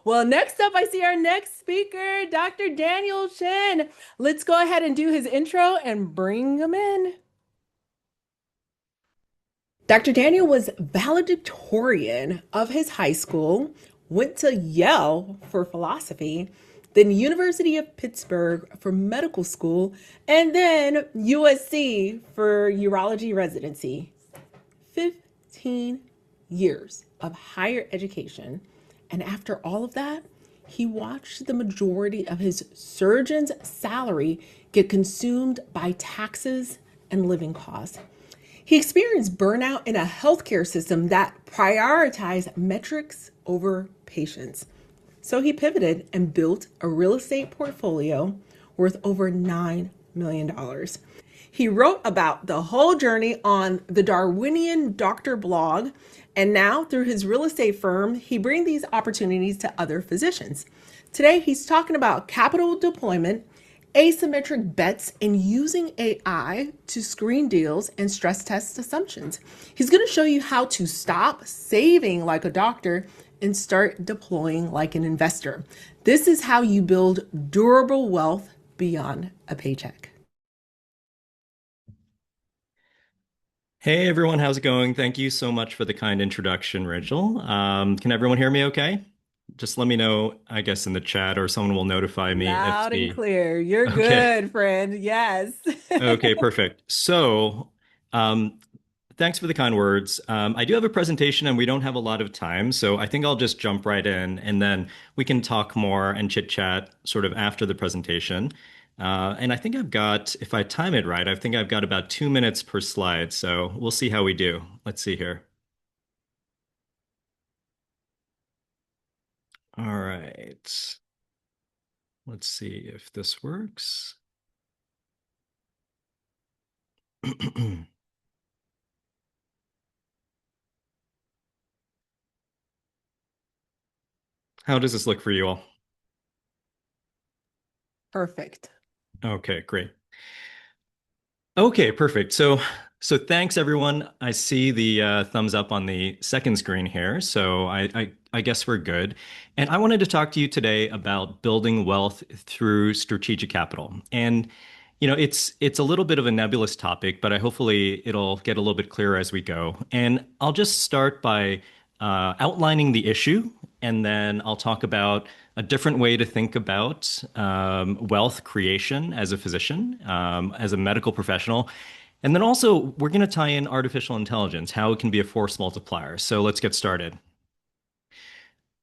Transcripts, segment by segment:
Well, next up, I see our next speaker, Dr. Daniel Shin. Let's go ahead and do his intro and bring him in. Dr. Daniel was valedictorian of his high school, went to Yale for philosophy, then University of Pittsburgh for medical school, and then USC for urology residency. 15 years of higher education. And after all of that, he watched the majority of his surgeon's salary get consumed by taxes and living costs. He experienced burnout in a healthcare system that prioritized metrics over patients. So he pivoted and built a real estate portfolio worth over $9 million. He wrote about the whole journey on the Darwinian Doctor blog, and now through his real estate firm, he brings these opportunities to other physicians. Today, he's talking about capital deployment, asymmetric bets, and using AI to screen deals and stress test assumptions. He's going to show you how to stop saving like a doctor and start deploying like an investor. This is how you build durable wealth beyond a paycheck. Hey everyone, how's it going? Thank you so much for the kind introduction, Rachel. Can everyone hear me okay? Just let me know, I guess, in the chat or someone will notify me if Loud and the. clear. You're Okay. good, friend. Yes. Okay, perfect. So, um, thanks for the kind words. I do have a presentation and we don't have a lot of time, so I think I'll just jump right in and then we can talk more and chit chat sort of after the presentation. And I think I've got, if I time it right, I think I've got about 2 minutes per slide. So we'll see how we do. Let's see here. All right. Let's see if this works. How does this look for you all? Perfect. Okay, great. Okay, perfect. So thanks everyone. I see the thumbs up on the second screen here. So I guess we're good. And I wanted to talk to you today about building wealth through strategic capital. And it's a little bit of a nebulous topic, but I hopefully it'll get a little bit clearer as we go. And I'll just start by outlining the issue, and then I'll talk about a different way to think about wealth creation as a physician, as a medical professional. And then also, we're going to tie in artificial intelligence, how it can be a force multiplier. So let's get started.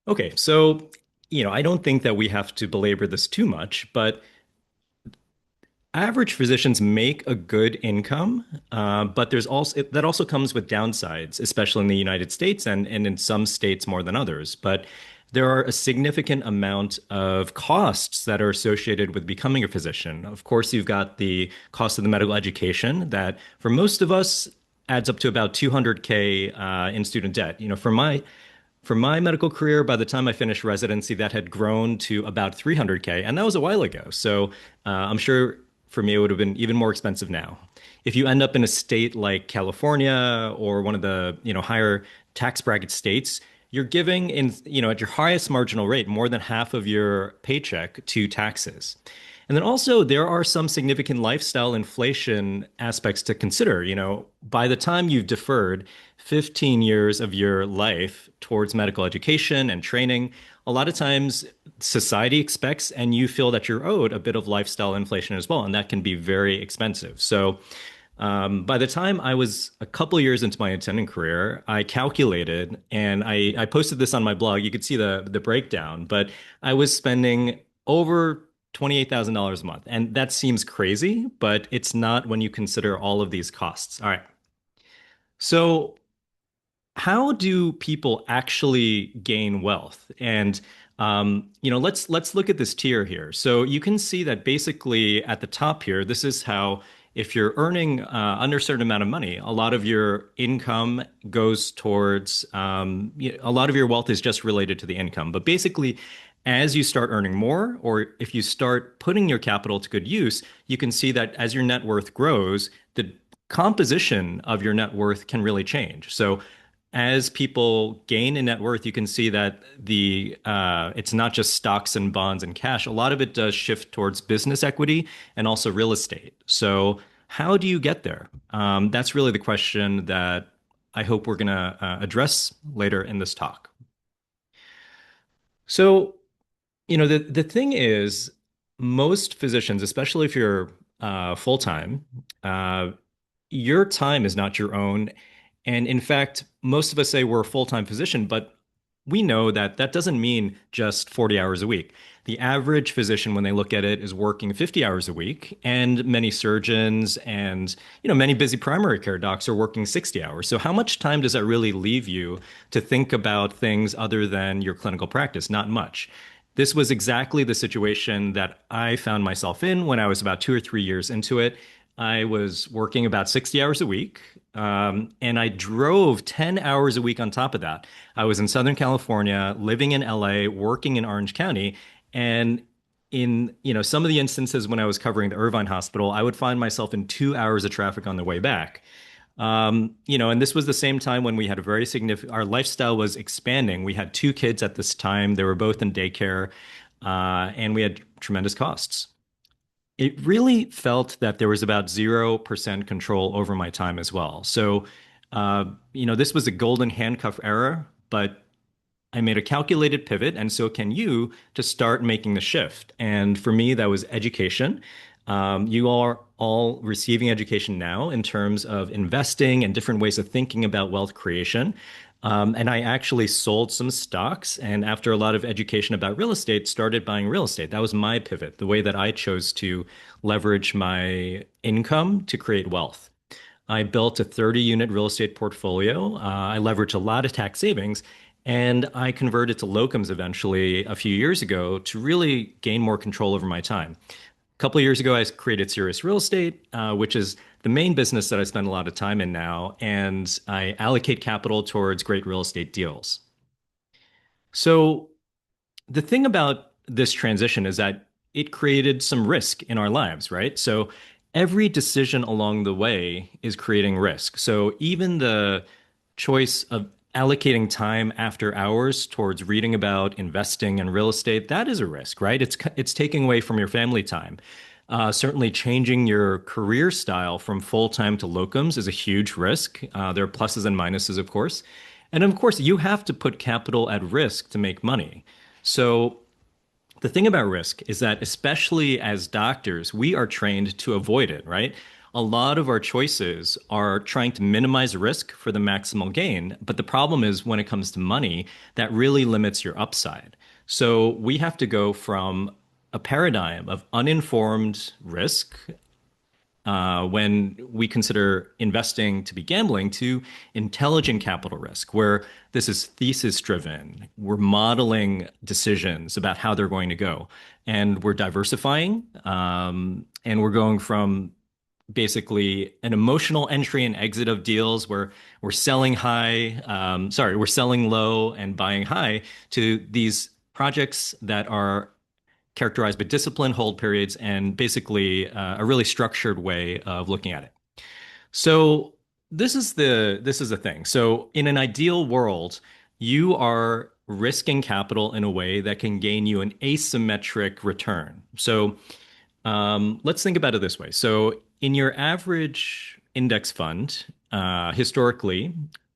Okay, so, I don't think that we have to belabor this too much, but average physicians make a good income, but that also comes with downsides, especially in the United States and in some states more than others. But there are a significant amount of costs that are associated with becoming a physician. Of course, you've got the cost of the medical education that, for most of us, adds up to about 200K in student debt. For my medical career, by the time I finished residency, that had grown to about 300K, and that was a while ago. So I'm sure for me, it would have been even more expensive now. If you end up in a state like California or one of the, higher tax bracket states, you're giving at your highest marginal rate, more than half of your paycheck to taxes. And then also there are some significant lifestyle inflation aspects to consider. By the time you've deferred 15 years of your life towards medical education and training, a lot of times society expects and you feel that you're owed a bit of lifestyle inflation as well, and that can be very expensive. So by the time I was a couple years into my attending career, I calculated and I posted this on my blog. You could see the breakdown, but I was spending over $28,000 a month. And that seems crazy, but it's not when you consider all of these costs. All right. So how do people actually gain wealth? And let's look at this tier here. So you can see that basically at the top here, this is how if you're earning under a certain amount of money, a lot of your income goes towards a lot of your wealth is just related to the income. But basically, as you start earning more, or if you start putting your capital to good use, you can see that as your net worth grows, the composition of your net worth can really change. So as people gain in net worth, you can see that the it's not just stocks and bonds and cash. A lot of it does shift towards business equity and also real estate. So how do you get there? That's really the question that I hope we're going to address later in this talk. So, the thing is, most physicians, especially if you're full time, uh, your time is not your own. And in fact, most of us say we're a full-time physician, but we know that that doesn't mean just 40 hours a week. The average physician, when they look at it, is working 50 hours a week, and many surgeons and many busy primary care docs are working 60 hours. So how much time does that really leave you to think about things other than your clinical practice? Not much. This was exactly the situation that I found myself in when I was about 2 or 3 years into it. I was working about 60 hours a week, and I drove 10 hours a week on top of that. I was in Southern California, living in LA, working in Orange County, and in some of the instances when I was covering the Irvine Hospital, I would find myself in 2 hours of traffic on the way back. And this was the same time when we had a very significant, our lifestyle was expanding. We had two kids at this time. They were both in daycare, and we had tremendous costs. It really felt that there was about 0% control over my time as well. So, this was a golden handcuff era, but I made a calculated pivot, and so can you, to start making the shift. And for me, that was education. You are all receiving education now in terms of investing and different ways of thinking about wealth creation. And I actually sold some stocks, and after a lot of education about real estate, started buying real estate. That was my pivot, the way that I chose to leverage my income to create wealth. I built a 30-unit real estate portfolio. I leveraged a lot of tax savings, and I converted to locums eventually a few years ago to really gain more control over my time. A couple of years ago, I created Cereus Real Estate, which is the main business that I spend a lot of time in now, and I allocate capital towards great real estate deals. So the thing about this transition is that it created some risk in our lives, right? So every decision along the way is creating risk. So even the choice of allocating time after hours towards reading about investing in real estate, that is a risk, right? It's taking away from your family time. Certainly changing your career style from full-time to locums is a huge risk. There are pluses and minuses, of course. And of course, you have to put capital at risk to make money. So the thing about risk is that, especially as doctors, we are trained to avoid it, right? A lot of our choices are trying to minimize risk for the maximal gain. But the problem is when it comes to money, that really limits your upside. So we have to go from a paradigm of uninformed risk when we consider investing to be gambling to intelligent capital risk, where this is thesis driven. We're modeling decisions about how they're going to go, and we're diversifying, and we're going from basically an emotional entry and exit of deals where we're selling we're selling low and buying high, to these projects that are characterized by discipline, hold periods, and basically a really structured way of looking at it. So this is the thing. So in an ideal world, you are risking capital in a way that can gain you an asymmetric return. So let's think about it this way. So in your average index fund, historically,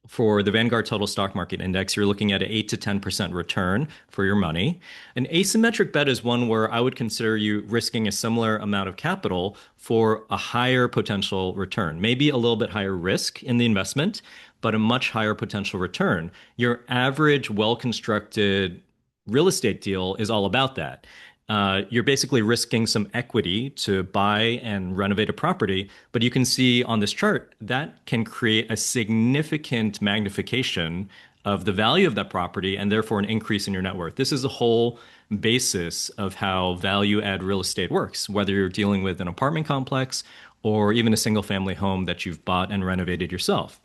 for the Vanguard Total Stock Market Index, you're looking at an 8 to 10% return for your money. An asymmetric bet is one where I would consider you risking a similar amount of capital for a higher potential return, maybe a little bit higher risk in the investment, but a much higher potential return. Your average well-constructed real estate deal is all about that. You're basically risking some equity to buy and renovate a property, but you can see on this chart that can create a significant magnification of the value of that property and therefore an increase in your net worth. This is the whole basis of how value add real estate works, whether you're dealing with an apartment complex or even a single family home that you've bought and renovated yourself.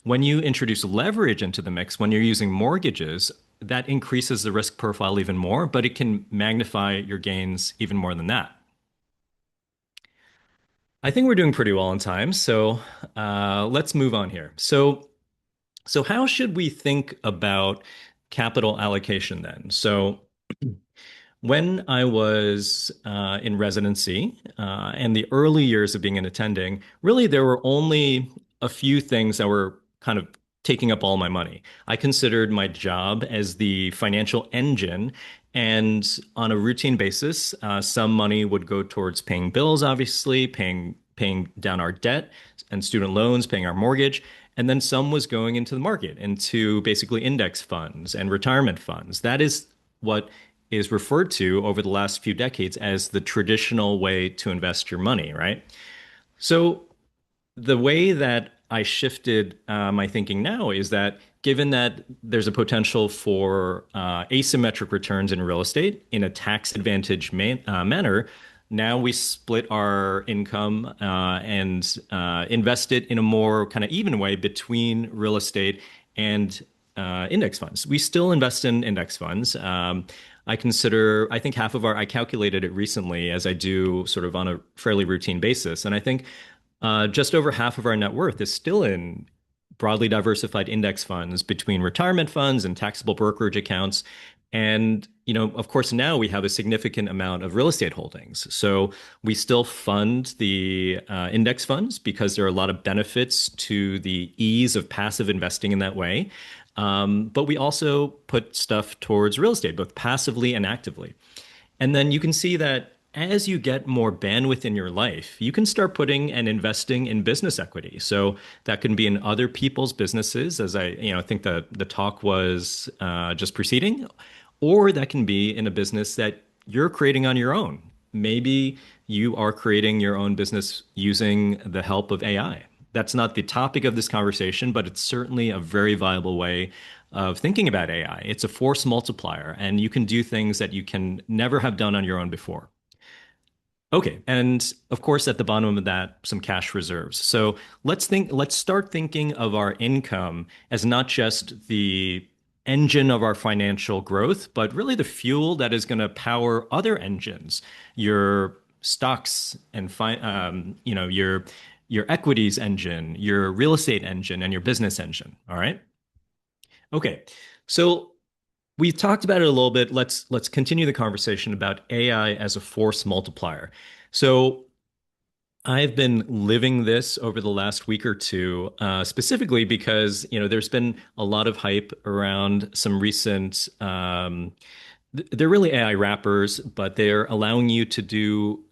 When you introduce leverage into the mix, when you're using mortgages, that increases the risk profile even more, but it can magnify your gains even more than that. I think we're doing pretty well on time, so let's move on here. So So how should we think about capital allocation then? So when I was in residency and the early years of being an attending, really there were only a few things that were kind of taking up all my money. I considered my job as the financial engine, and on a routine basis, some money would go towards paying bills, obviously, paying down our debt and student loans, paying our mortgage. And then some was going into the market, into basically index funds and retirement funds. That is what is referred to over the last few decades as the traditional way to invest your money, right? So the way that I shifted my thinking now is that given that there's a potential for asymmetric returns in real estate in a tax advantage manner, now we split our income and invest it in a more kind of even way between real estate and index funds. We still invest in index funds. I think I calculated it recently as I do sort of on a fairly routine basis. And I think just over half of our net worth is still in broadly diversified index funds between retirement funds and taxable brokerage accounts. And, of course, now we have a significant amount of real estate holdings. So we still fund the index funds because there are a lot of benefits to the ease of passive investing in that way. But we also put stuff towards real estate, both passively and actively. And then you can see that as you get more bandwidth in your life, you can start putting and investing in business equity. So that can be in other people's businesses, as I think the talk was just preceding, or that can be in a business that you're creating on your own. Maybe you are creating your own business using the help of AI. That's not the topic of this conversation, but it's certainly a very viable way of thinking about AI. It's a force multiplier, and you can do things that you can never have done on your own before. Okay, and of course, at the bottom of that, some cash reserves. So let's start thinking of our income as not just the engine of our financial growth, but really the fuel that is going to power other engines, your stocks and your equities engine, your real estate engine, and your business engine. All right. Okay. So we've talked about it a little bit. Let's continue the conversation about AI as a force multiplier. So I've been living this over the last week or two, specifically because there's been a lot of hype around some recent. They're really AI wrappers, but they're allowing you to do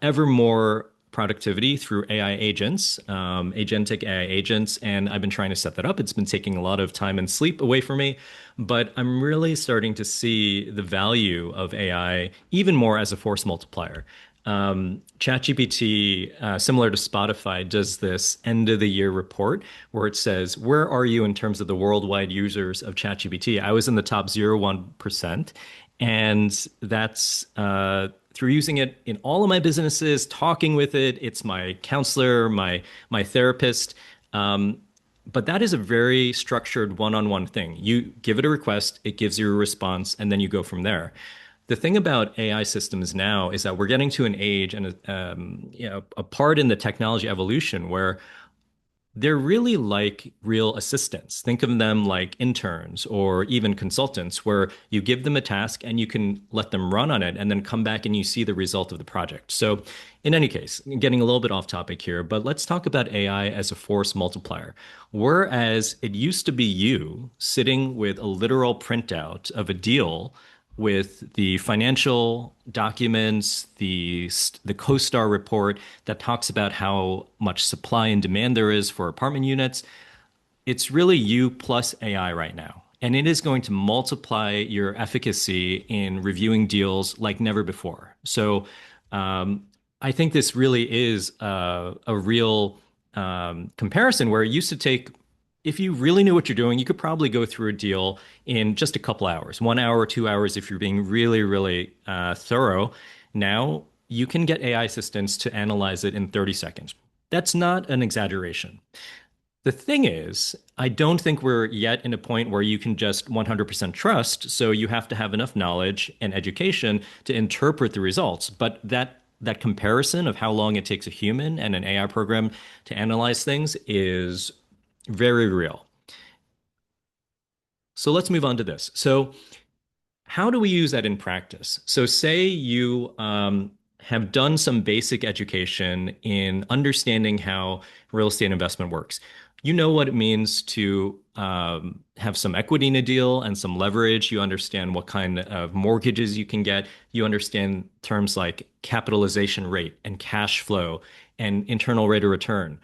ever more productivity through AI agents, agentic AI agents, and I've been trying to set that up. It's been taking a lot of time and sleep away from me, but I'm really starting to see the value of AI even more as a force multiplier. ChatGPT, similar to Spotify, does this end of the year report where it says, where are you in terms of the worldwide users of ChatGPT? I was in the top 0.1%. And that's through using it in all of my businesses, talking with it. It's my counselor, my therapist. But that is a very structured one-on-one thing. You give it a request, it gives you a response, and then you go from there. The thing about AI systems now is that we're getting to an age and a part in the technology evolution where they're really like real assistants. Think of them like interns or even consultants, where you give them a task and you can let them run on it and then come back and you see the result of the project. So, in any case, getting a little bit off topic here, but let's talk about AI as a force multiplier. Whereas it used to be you sitting with a literal printout of a deal with the financial documents, the CoStar report that talks about how much supply and demand there is for apartment units. It's really you plus AI right now. And it is going to multiply your efficacy in reviewing deals like never before. So I think this really is a real comparison where it used to take, if you really knew what you're doing, you could probably go through a deal in just a couple hours, 1 hour or 2 hours if you're being really, really thorough. Now you can get AI assistants to analyze it in 30 seconds. That's not an exaggeration. The thing is, I don't think we're yet in a point where you can just 100% trust. So you have to have enough knowledge and education to interpret the results. But that comparison of how long it takes a human and an AI program to analyze things is very real. So let's move on to this. So how do we use that in practice? So say you have done some basic education in understanding how real estate investment works. You know what it means to have some equity in a deal and some leverage. You understand what kind of mortgages you can get. You understand terms like capitalization rate and cash flow and internal rate of return.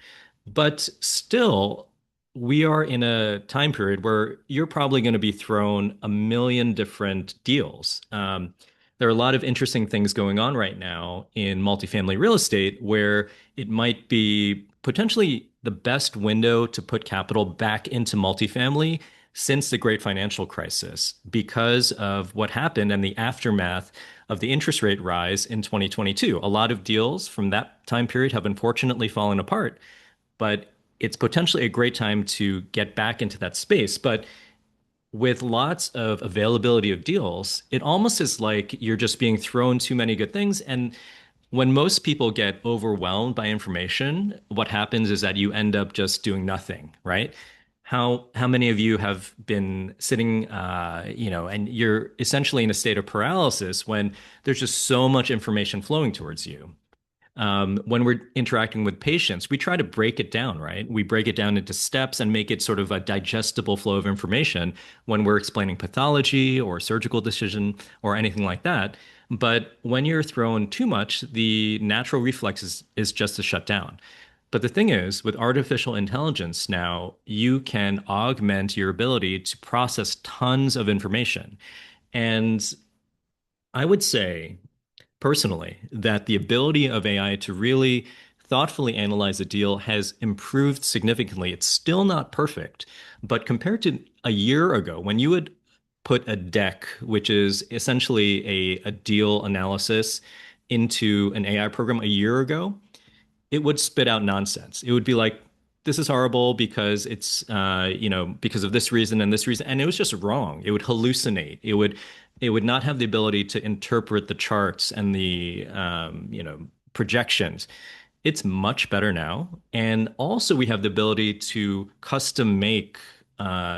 But still, we are in a time period where you're probably going to be thrown a million different deals. There are a lot of interesting things going on right now in multifamily real estate where it might be potentially the best window to put capital back into multifamily since the great financial crisis because of what happened and the aftermath of the interest rate rise in 2022. A lot of deals from that time period have unfortunately fallen apart, but it's potentially a great time to get back into that space. But with lots of availability of deals, it almost is like you're just being thrown too many good things. And when most people get overwhelmed by information, what happens is that you end up just doing nothing, right? How many of you have been sitting, and you're essentially in a state of paralysis when there's just so much information flowing towards you? When we're interacting with patients, we try to break it down, right? We break it down into steps and make it sort of a digestible flow of information when we're explaining pathology or surgical decision or anything like that. But when you're thrown too much, the natural reflex is just to shut down. But the thing is, with artificial intelligence now, you can augment your ability to process tons of information. And I would say personally that the ability of AI to really thoughtfully analyze a deal has improved significantly. It's still not perfect, but compared to a year ago, when you would put a deck, which is essentially a deal analysis, into an AI program a year ago, it would spit out nonsense. It would be like, this is horrible because it's because of this reason and this reason, and it was just wrong. It would hallucinate. It would not have the ability to interpret the charts and the projections. It's much better now, and also we have the ability to custom make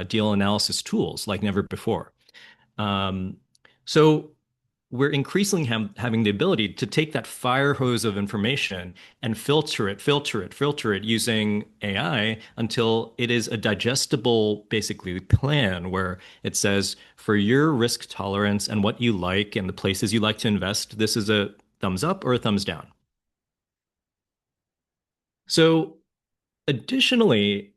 deal analysis tools like never before. Um, so we're increasingly having the ability to take that fire hose of information and filter it using AI until it is a digestible, basically, plan where it says, for your risk tolerance and what you like and the places you like to invest, this is a thumbs up or a thumbs down. So additionally,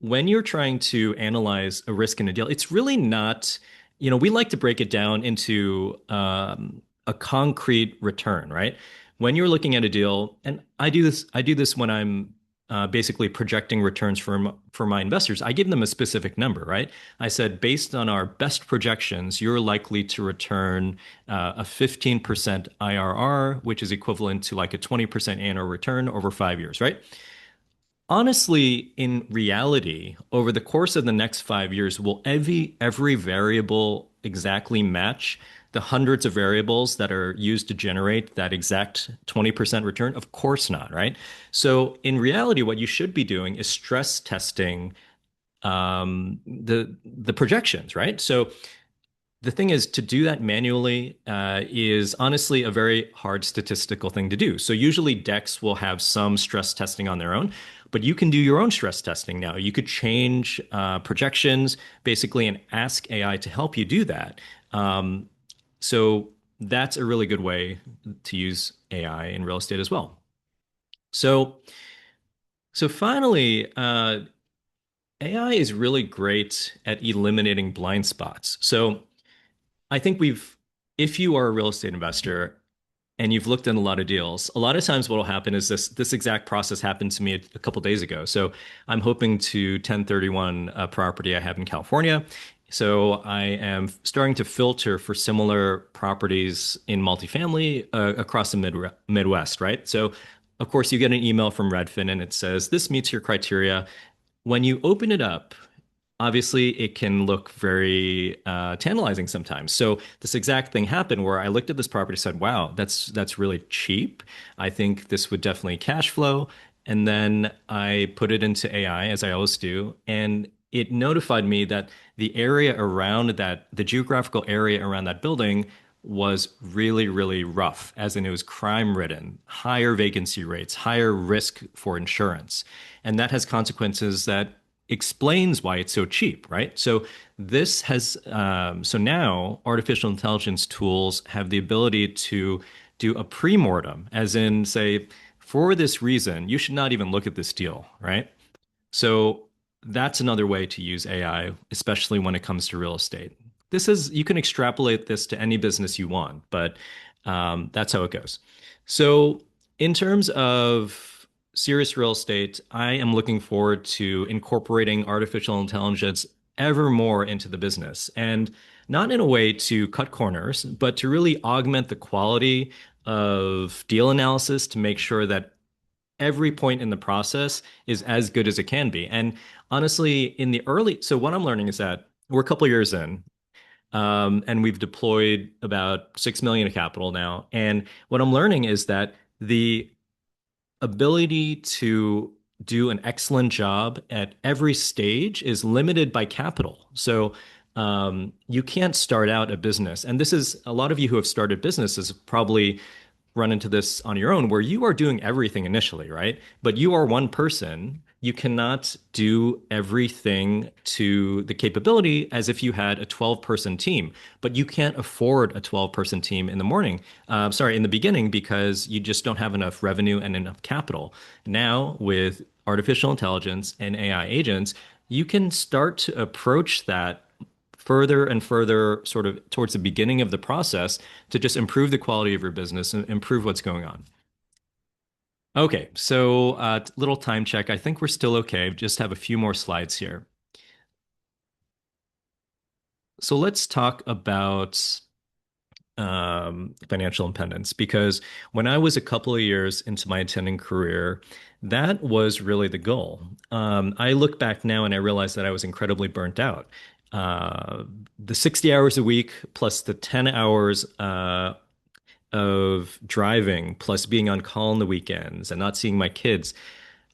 when you're trying to analyze a risk in a deal, it's really not, we like to break it down into a concrete return, right? When you're looking at a deal, and I do this when I'm basically projecting returns for my investors. I give them a specific number, right? I said, based on our best projections, you're likely to return a 15% IRR, which is equivalent to like a 20% annual return over 5 years, right? Honestly, in reality, over the course of the next 5 years, will every variable exactly match the hundreds of variables that are used to generate that exact 20% return? Of course not, right? So in reality, what you should be doing is stress testing the projections, right? So the thing is, to do that manually is honestly a very hard statistical thing to do. So usually decks will have some stress testing on their own, but you can do your own stress testing now. You could change projections basically and ask AI to help you do that. So that's a really good way to use AI in real estate as well. So finally, AI is really great at eliminating blind spots. So I think if you are a real estate investor and you've looked at a lot of deals, a lot of times what will happen is this exact process happened to me a couple days ago. So I'm hoping to 1031 a property I have in California. So I am starting to filter for similar properties in multifamily across the Midwest, right? So of course you get an email from Redfin and it says this meets your criteria. When you open it up, obviously it can look very tantalizing sometimes. So this exact thing happened where I looked at this property and said, wow, that's really cheap. I think this would definitely cash flow. And then I put it into AI, as I always do, and it notified me that the area around that, the geographical area around that building was really, really rough, as in it was crime ridden, higher vacancy rates, higher risk for insurance. And that has consequences that explains why it's so cheap, right? So so now artificial intelligence tools have the ability to do a pre-mortem, as in say, for this reason, you should not even look at this deal, right? So that's another way to use AI, especially when it comes to real estate. You can extrapolate this to any business you want, but that's how it goes. So, in terms of Cereus Real Estate, I am looking forward to incorporating artificial intelligence ever more into the business, and not in a way to cut corners, but to really augment the quality of deal analysis to make sure that every point in the process is as good as it can be. And honestly, so what I'm learning is that we're a couple of years in, and we've deployed about 6 million of capital now. And what I'm learning is that the ability to do an excellent job at every stage is limited by capital. So you can't start out a business. And this is a lot of you who have started businesses probably run into this on your own where you are doing everything initially, right? But you are one person. You cannot do everything to the capability as if you had a 12-person team, but you can't afford a 12-person team in the morning. Sorry, in the beginning, because you just don't have enough revenue and enough capital. Now, with artificial intelligence and AI agents, you can start to approach that further and further sort of towards the beginning of the process to just improve the quality of your business and improve what's going on. Okay, so little time check. I think we're still okay. Just have a few more slides here. So let's talk about financial independence because when I was a couple of years into my attending career, that was really the goal. I look back now and I realize that I was incredibly burnt out. The 60 hours a week plus the 10 hours of driving plus being on call on the weekends and not seeing my kids,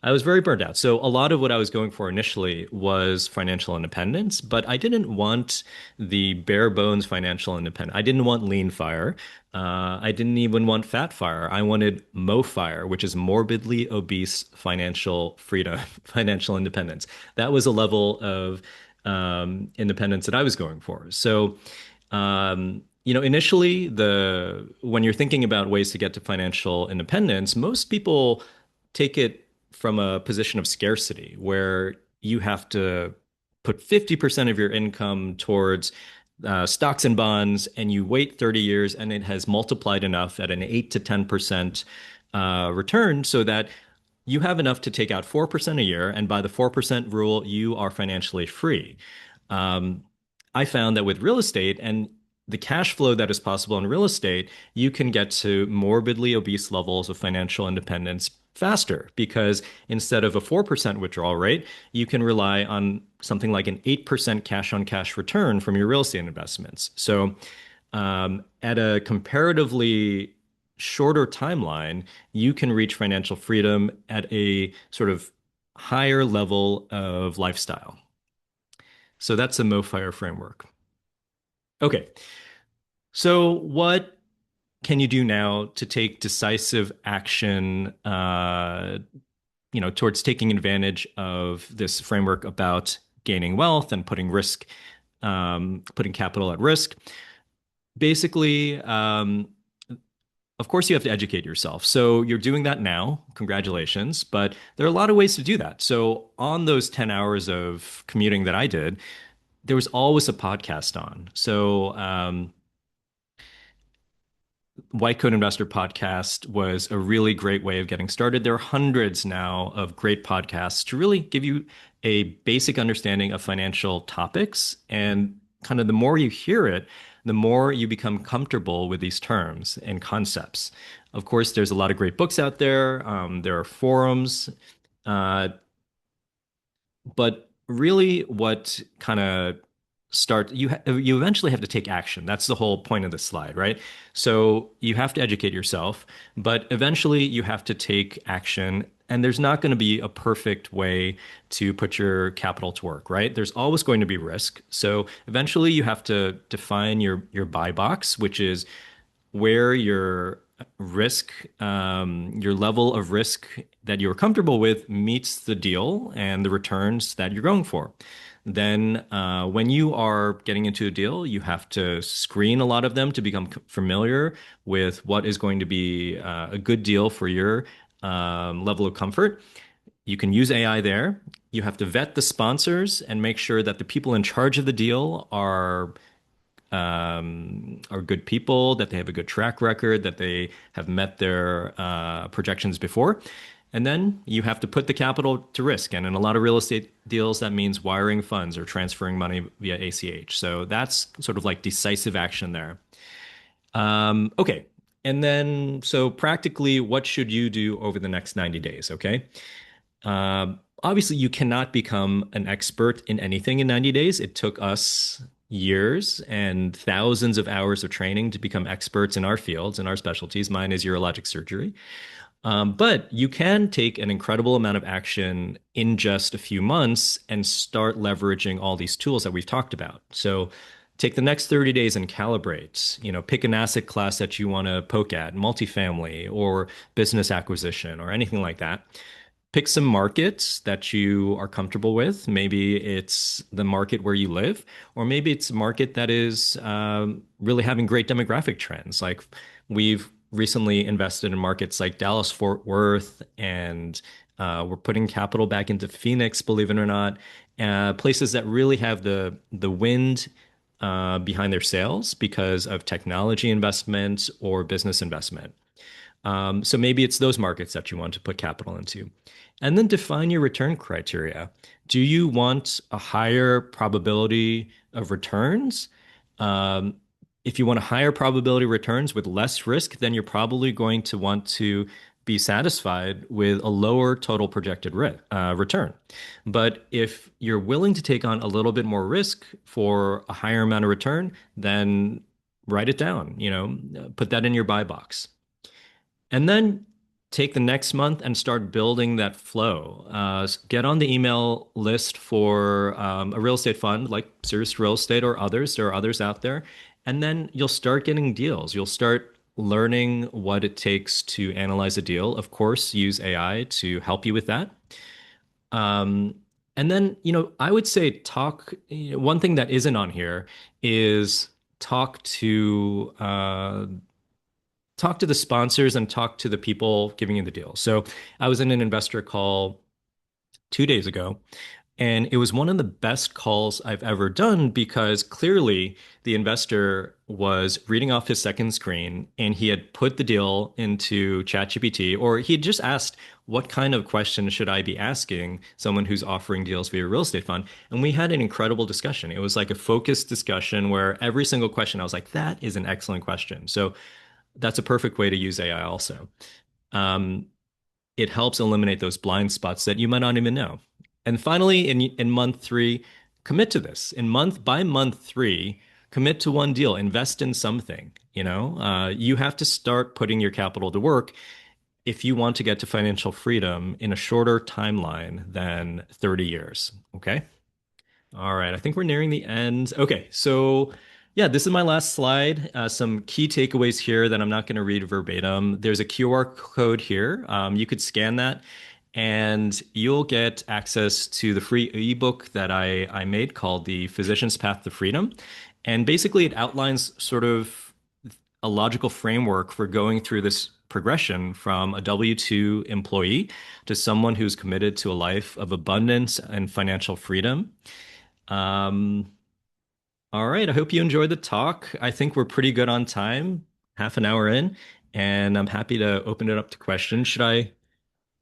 I was very burned out. So a lot of what I was going for initially was financial independence, but I didn't want the bare bones financial independence. I didn't want lean fire. I didn't even want fat fire. I wanted mo fire, which is morbidly obese financial freedom, financial independence. That was a level of independence that I was going for. So, initially, the when you're thinking about ways to get to financial independence, most people take it from a position of scarcity where you have to put 50% of your income towards stocks and bonds, and you wait 30 years, and it has multiplied enough at an 8 to 10% return so that you have enough to take out 4% a year. And by the 4% rule, you are financially free. Um, I found that with real estate and the cash flow that is possible in real estate, you can get to morbidly obese levels of financial independence faster because instead of a 4% withdrawal rate, you can rely on something like an 8% cash on cash return from your real estate investments. So, at a comparatively shorter timeline, you can reach financial freedom at a sort of higher level of lifestyle. So that's a MoFire framework. Okay. So what can you do now to take decisive action, towards taking advantage of this framework about gaining wealth and putting capital at risk? Basically, of course, you have to educate yourself. So you're doing that now. Congratulations. But there are a lot of ways to do that. So on those 10 hours of commuting that I did, there was always a podcast on. So White Coat Investor podcast was a really great way of getting started. There are hundreds now of great podcasts to really give you a basic understanding of financial topics. And kind of the more you hear it, the more you become comfortable with these terms and concepts. Of course, there's a lot of great books out there. There are forums. But really, what kind of you eventually have to take action. That's the whole point of this slide, right? So you have to educate yourself, but eventually you have to take action And there's not going to be a perfect way to put your capital to work, right? There's always going to be risk. So eventually you have to define your buy box, which is where your risk, your level of risk that you're comfortable with meets the deal and the returns that you're going for. Then, when you are getting into a deal, you have to screen a lot of them to become familiar with what is going to be a good deal for your level of comfort. You can use AI there. You have to vet the sponsors and make sure that the people in charge of the deal are good people, that they have a good track record, that they have met their projections before. And then you have to put the capital to risk. And in a lot of real estate deals, that means wiring funds or transferring money via ACH. So that's sort of like decisive action there. Okay. And then, so practically, what should you do over the next 90 days? Okay. Obviously, you cannot become an expert in anything in 90 days. It took us years and thousands of hours of training to become experts in our fields and our specialties. Mine is urologic surgery. But you can take an incredible amount of action in just a few months and start leveraging all these tools that we've talked about. So take the next 30 days and calibrate, pick an asset class that you want to poke at, multifamily or business acquisition or anything like that. Pick some markets that you are comfortable with. Maybe it's the market where you live, or maybe it's a market that is really having great demographic trends. Like we've recently invested in markets like Dallas, Fort Worth, and we're putting capital back into Phoenix, believe it or not, places that really have the wind behind their sails because of technology investment or business investment. So maybe it's those markets that you want to put capital into. And then define your return criteria. Do you want a higher probability of returns? If you want a higher probability returns with less risk, then you're probably going to want to be satisfied with a lower total projected return. But if you're willing to take on a little bit more risk for a higher amount of return, then write it down, put that in your buy box. And then take the next month and start building that flow. Get on the email list for a real estate fund like Cereus Real Estate or others. There are others out there. And then you'll start getting deals. You'll start learning what it takes to analyze a deal. Of course, use AI to help you with that. And then, I would say one thing that isn't on here is talk to the sponsors and talk to the people giving you the deal. So I was in an investor call 2 days ago, and it was one of the best calls I've ever done because clearly the investor was reading off his second screen and he had put the deal into ChatGPT, or he had just asked, what kind of question should I be asking someone who's offering deals via a real estate fund? And we had an incredible discussion. It was like a focused discussion where every single question I was like, that is an excellent question. So that's a perfect way to use AI also. Um, it helps eliminate those blind spots that you might not even know. And finally, in month three, commit to this. By month three, commit to one deal, invest in something. You have to start putting your capital to work if you want to get to financial freedom in a shorter timeline than 30 years. Okay. All right, I think we're nearing the end. Okay, so yeah, this is my last slide. Some key takeaways here that I'm not going to read verbatim. There's a QR code here. You could scan that and you'll get access to the free ebook that I made called The Physician's Path to Freedom. And basically, it outlines sort of a logical framework for going through this progression from a W-2 employee to someone who's committed to a life of abundance and financial freedom. Um, all right. I hope you enjoyed the talk. I think we're pretty good on time, half an hour in, and I'm happy to open it up to questions.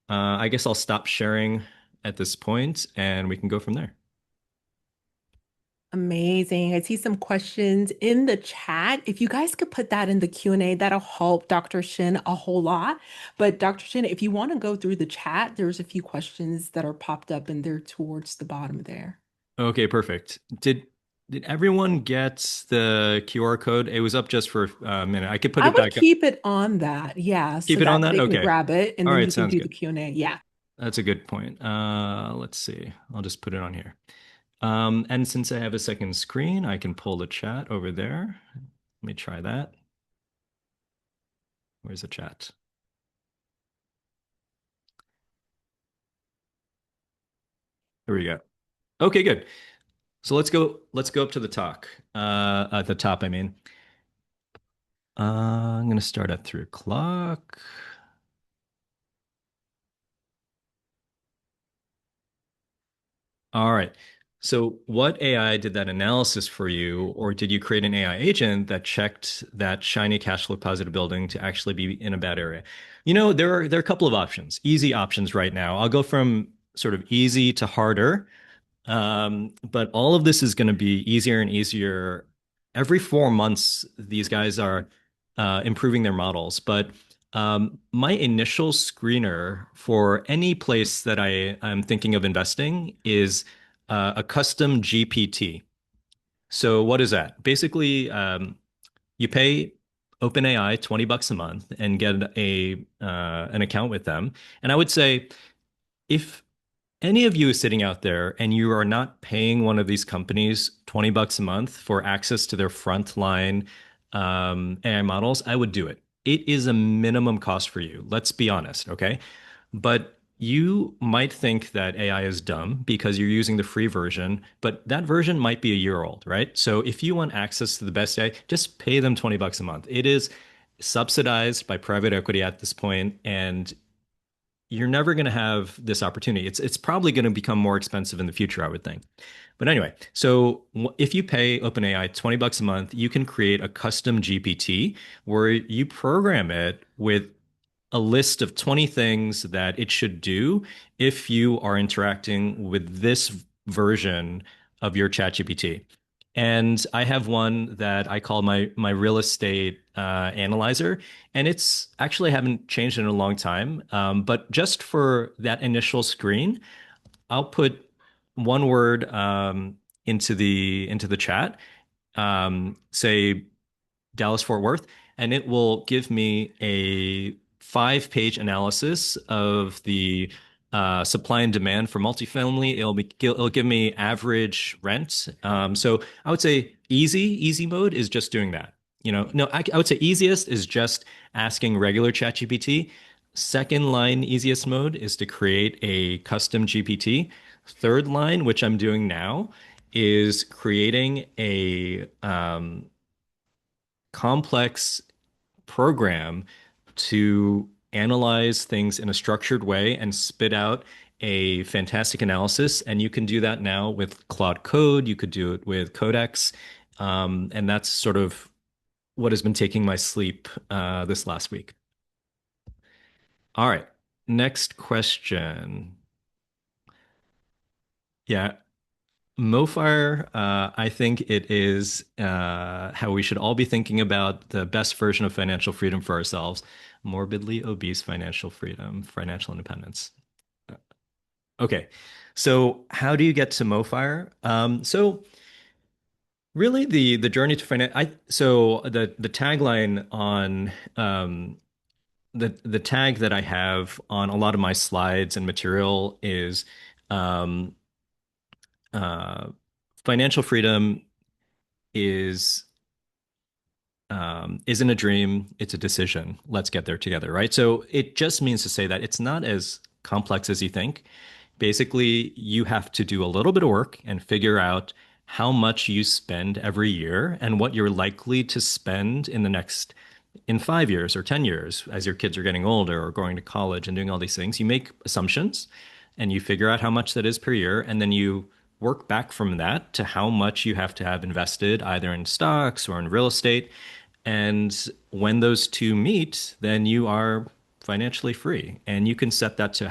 I guess I'll stop sharing at this point and we can go from there. Amazing. I see some questions in the chat. If you guys could put that in the Q&A, that'll help Dr. Shin a whole lot. But Dr. Shin, if you want to go through the chat, there's a few questions that are popped up and they're towards the bottom there. Okay, perfect. Did everyone get the QR code? It was up just for a minute. I could put I it would back up. keep it on that. Yeah, so Keep it on that that? they can Okay. grab it and All then right, you can sounds do the good. Q&A. Yeah. That's a good point. Let's see. I'll just put it on here. And since I have a second screen, I can pull the chat over there. Let me try that. Where's the chat? There we go. Okay, good. So let's go up to the talk. At the top, I mean. I'm gonna start at 3 o'clock. All right. So what AI did that analysis for you, or did you create an AI agent that checked that shiny cash flow positive building to actually be in a bad area? There are a couple of options, easy options right now. I'll go from sort of easy to harder. But all of this is going to be easier and easier. Every 4 months, these guys are improving their models. But my initial screener for any place that I'm thinking of investing is a custom GPT. So what is that? Basically, you pay OpenAI $20 a month and get an account with them. And I would say if any of you is sitting out there and you are not paying one of these companies $20 a month for access to their frontline AI models, I would do it. It is a minimum cost for you. Let's be honest, okay? But you might think that AI is dumb because you're using the free version, but that version might be a year old, right? So if you want access to the best AI, just pay them $20 a month. It is subsidized by private equity at this point, and you're never going to have this opportunity. It's probably going to become more expensive in the future, I would think. But anyway, so if you pay OpenAI $20 a month, you can create a custom GPT where you program it with a list of 20 things that it should do if you are interacting with this version of your ChatGPT. And I have one that I call my real estate analyzer, and it's actually haven't changed in a long time. But just for that initial screen, I'll put one word into the chat, say Dallas Fort Worth, and it will give me a 5-page analysis of the supply and demand for multifamily. It'll give me average rent. So I would say easy mode is just doing that. No, I would say easiest is just asking regular ChatGPT. Second line, easiest mode is to create a custom GPT. Third line, which I'm doing now, is creating a complex program to analyze things in a structured way and spit out a fantastic analysis. And you can do that now with Claude Code. You could do it with Codex. And that's sort of what has been taking my sleep this last week. All right. Next question. Yeah. MoFire, I think it is how we should all be thinking about the best version of financial freedom for ourselves. Morbidly obese financial freedom, financial independence. Okay, so how do you get to MoFire? So really, the journey to finance. So the tagline on the tag that I have on a lot of my slides and material is um, uh, financial freedom is isn't a dream, it's a decision. Let's get there together, right? So it just means to say that it's not as complex as you think. Basically, you have to do a little bit of work and figure out how much you spend every year and what you're likely to spend in 5 years or 10 years as your kids are getting older or going to college and doing all these things. You make assumptions and you figure out how much that is per year, and then you work back from that to how much you have to have invested either in stocks or in real estate. And when those two meet, then you are financially free. And you can set that to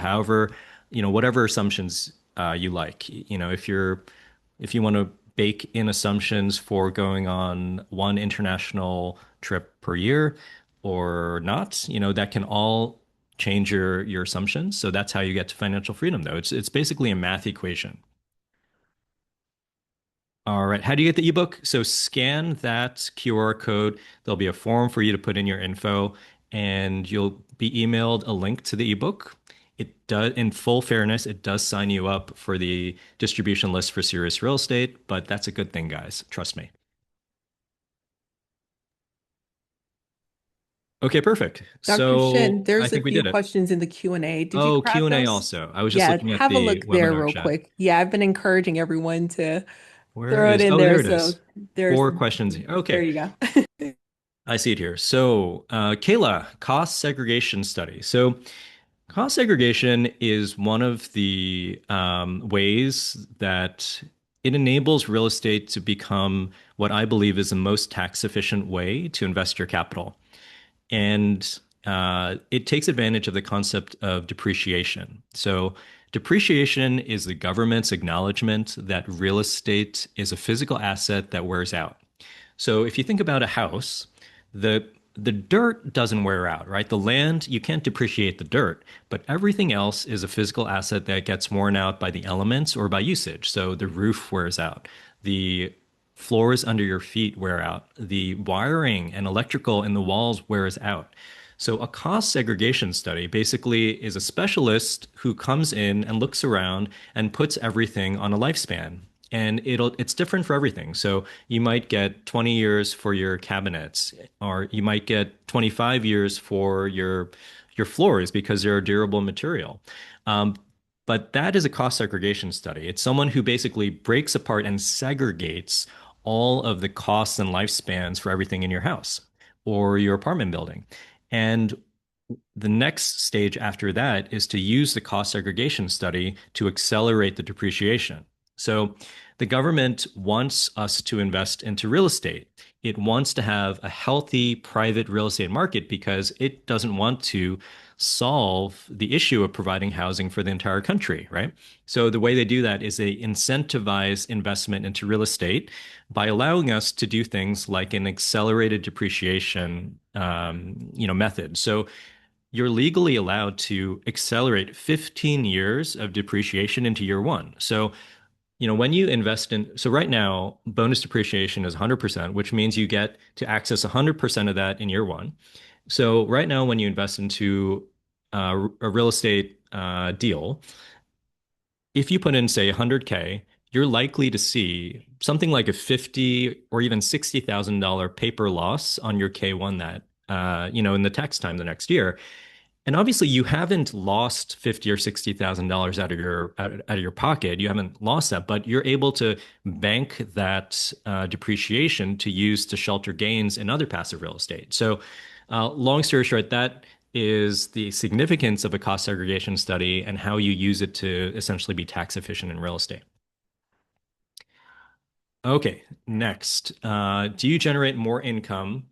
whatever assumptions you like. If you want to bake in assumptions for going on one international trip per year or not, that can all change your assumptions. So that's how you get to financial freedom, though. It's basically a math equation. All right. How do you get the ebook? So scan that QR code. There'll be a form for you to put in your info, and you'll be emailed a link to the ebook. It does, in full fairness, it does sign you up for the distribution list for Cereus Real Estate, but that's a good thing, guys. Trust me. Okay, perfect. Dr. Shin, So I there's a think we few did it. questions in the Q&A. Did you Oh, grab Q&A those? also. I was just Yeah, looking at have a the look there webinar real chat. quick. Yeah, I've been encouraging everyone to Where throw it is, in oh, there. there it So is. there's, 4 questions. there Okay, you go. I see it here. So, Kayla, cost segregation study. So, cost segregation is one of the ways that it enables real estate to become what I believe is the most tax efficient way to invest your capital. And it takes advantage of the concept of depreciation. So, depreciation is the government's acknowledgement that real estate is a physical asset that wears out. So if you think about a house, the the dirt doesn't wear out, right? The land, you can't depreciate the dirt, but everything else is a physical asset that gets worn out by the elements or by usage. So the roof wears out, the floors under your feet wear out, the wiring and electrical in the walls wears out. So a cost segregation study basically is a specialist who comes in and looks around and puts everything on a lifespan. And it's different for everything. So you might get 20 years for your cabinets, or you might get 25 years for your floors because they're a durable material. Um, but that is a cost segregation study. It's someone who basically breaks apart and segregates all of the costs and lifespans for everything in your house or your apartment building. And the next stage after that is to use the cost segregation study to accelerate the depreciation. So the government wants us to invest into real estate. It wants to have a healthy private real estate market because it doesn't want to solve the issue of providing housing for the entire country, right? So the way they do that is they incentivize investment into real estate by allowing us to do things like an accelerated depreciation, method. So you're legally allowed to accelerate 15 years of depreciation into year one. So, when you invest in, so right now, bonus depreciation is 100%, which means you get to access 100% of that in year one. So, right now, when you invest into a real estate deal, if you put in, say, 100K, you're likely to see something like a 50 or even $60,000 paper loss on your K1 that, in the tax time the next year. And obviously, you haven't lost 50 or $60,000 out of your pocket. You haven't lost that, but you're able to bank that depreciation to use to shelter gains in other passive real estate. So, long story short, that is the significance of a cost segregation study and how you use it to essentially be tax efficient in real estate. Okay, next, do you generate more income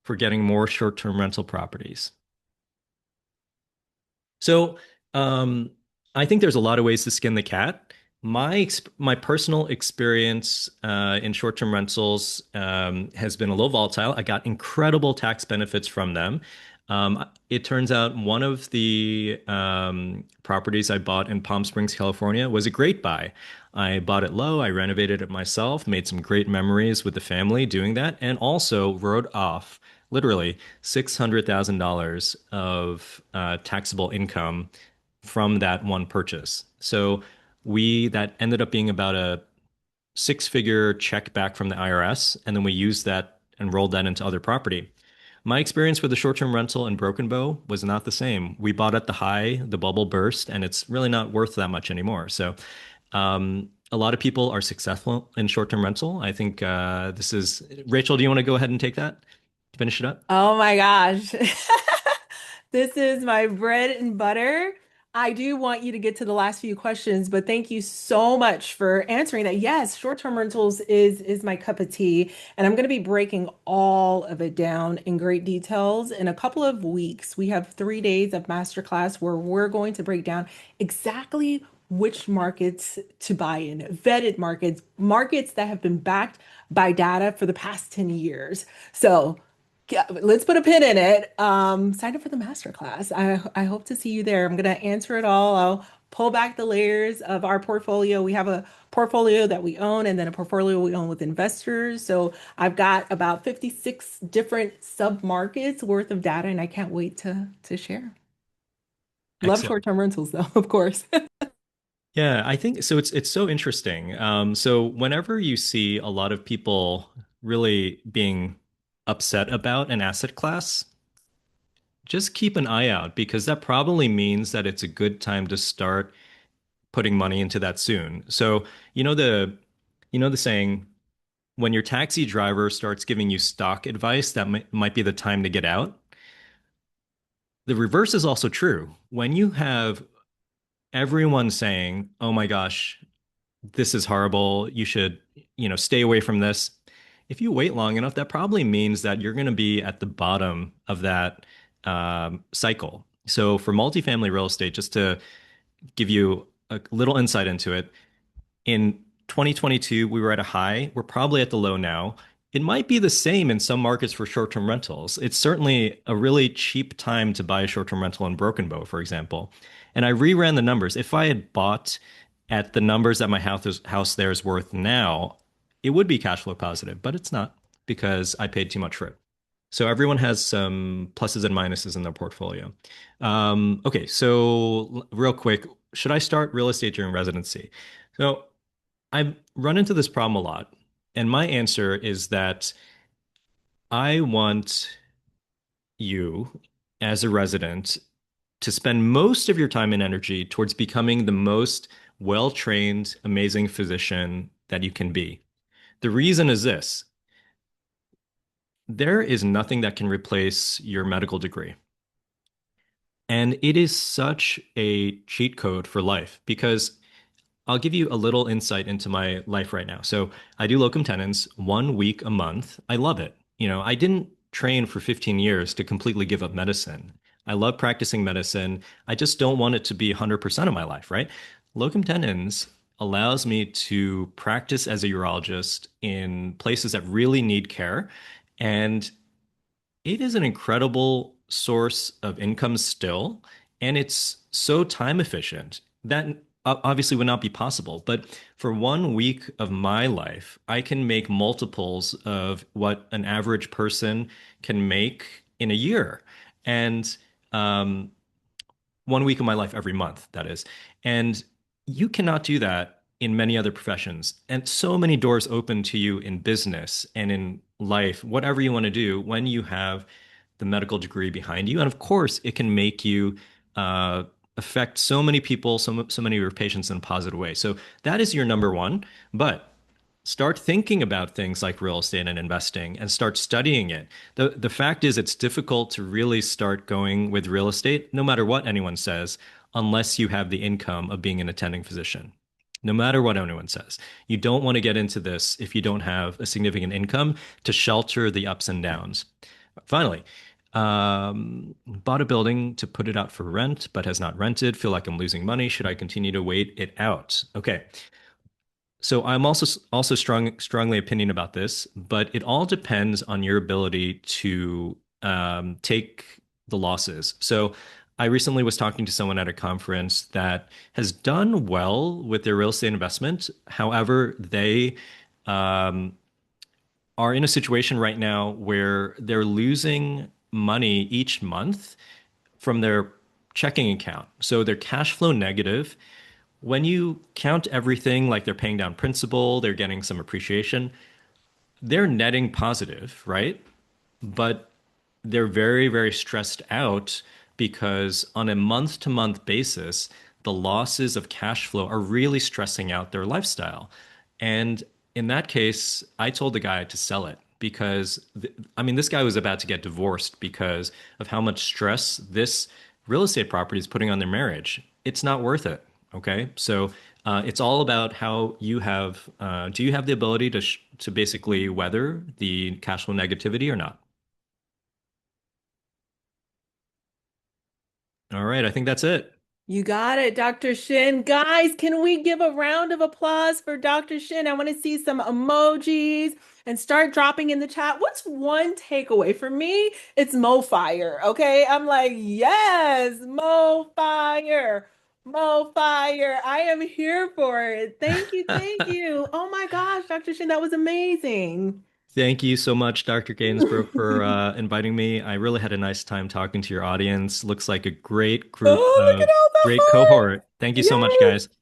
for getting more short-term rental properties? So, um, I think there's a lot of ways to skin the cat. My personal experience in short-term rentals has been a little volatile. I got incredible tax benefits from them. It turns out one of the properties I bought in Palm Springs, California, was a great buy. I bought it low, I renovated it myself, made some great memories with the family doing that, and also wrote off literally $600,000 of taxable income from that one purchase. So that ended up being about a six-figure check back from the IRS, and then we used that and rolled that into other property. My experience with the short-term rental in Broken Bow was not the same. We bought at the high, the bubble burst, and it's really not worth that much anymore. So, a lot of people are successful in short-term rental. I think this is Rachel. Do you want to go ahead and take that? Finish it up? Oh my gosh. This is my bread and butter. I do want you to get to the last few questions, but thank you so much for answering that. Yes, short-term rentals is my cup of tea, and I'm going to be breaking all of it down in great details in a couple of weeks. We have 3 days of masterclass where we're going to break down exactly which markets to buy in, vetted markets, markets that have been backed by data for the past 10 years. So yeah, let's put a pin in it. Sign up for the masterclass. I hope to see you there. I'm gonna answer it all. I'll pull back the layers of our portfolio. We have a portfolio that we own and then a portfolio we own with investors. So I've got about 56 different sub markets worth of data, and I can't wait to share. Love Excellent. short-term rentals though, of course. Yeah, I think so. It's so interesting. So whenever you see a lot of people really being upset about an asset class, just keep an eye out because that probably means that it's a good time to start putting money into that soon. So, you know the you know the saying, when your taxi driver starts giving you stock advice, that might be the time to get out. The reverse is also true. When you have everyone saying, "Oh my gosh, this is horrible. You should, stay away from this." If you wait long enough, that probably means that you're going to be at the bottom of that cycle. So for multifamily real estate, just to give you a little insight into it, in 2022, we were at a high. We're probably at the low now. It might be the same in some markets for short-term rentals. It's certainly a really cheap time to buy a short-term rental in Broken Bow, for example. And I reran the numbers. If I had bought at the numbers that my house there is worth now, it would be cash flow positive, but it's not because I paid too much for it. So everyone has some pluses and minuses in their portfolio. Okay, so real quick, should I start real estate during residency? So I've run into this problem a lot, and my answer is that I want you, as a resident, to spend most of your time and energy towards becoming the most well-trained, amazing physician that you can be. The reason is this: there is nothing that can replace your medical degree. And it is such a cheat code for life because I'll give you a little insight into my life right now. So I do locum tenens 1 week a month. I love it. I didn't train for 15 years to completely give up medicine. I love practicing medicine. I just don't want it to be 100% of my life, right? Locum tenens allows me to practice as a urologist in places that really need care. And it is an incredible source of income still, and it's so time efficient that obviously would not be possible. But for 1 week of my life, I can make multiples of what an average person can make in a year. And um, 1 week of my life every month, that is. And you cannot do that in many other professions. And so many doors open to you in business and in life, whatever you want to do, when you have the medical degree behind you. And of course, it can make you affect so many people, so many of your patients in a positive way. So that is your number one. But start thinking about things like real estate and investing and start studying it. The fact is it's difficult to really start going with real estate, no matter what anyone says, unless you have the income of being an attending physician. No matter what anyone says. You don't want to get into this if you don't have a significant income to shelter the ups and downs. Finally, bought a building to put it out for rent, but has not rented. Feel like I'm losing money. Should I continue to wait it out? Okay. So I'm also strongly opinion about this, but it all depends on your ability to take the losses. So I recently was talking to someone at a conference that has done well with their real estate investment. However, they um, are in a situation right now where they're losing money each month from their checking account. So they're cash flow negative. When you count everything, like they're paying down principal, they're getting some appreciation, they're netting positive, right? But they're very, very stressed out because on a month to month basis, the losses of cash flow are really stressing out their lifestyle. And in that case, I told the guy to sell it because, I mean, this guy was about to get divorced because of how much stress this real estate property is putting on their marriage. It's not worth it. Okay. So it's all about how you have, do you have the ability to basically weather the cash flow negativity or not? All right, I think that's it. You got it, Dr. Shin. Guys, can we give a round of applause for Dr. Shin? I want to see some emojis and start dropping in the chat. What's one takeaway for me? It's Mo Fire. Okay. I'm like, yes, Mo Fire. Mo Fire. I am here for it. Thank you. Thank you. Oh my gosh, Dr. Shin, that was amazing. Thank you so much, Dr. Gainsborough, for inviting me. I really had a nice time talking to your audience. Looks like a great group Oh, look at of all the great hearts. cohort. Thank you so much, Yes. guys.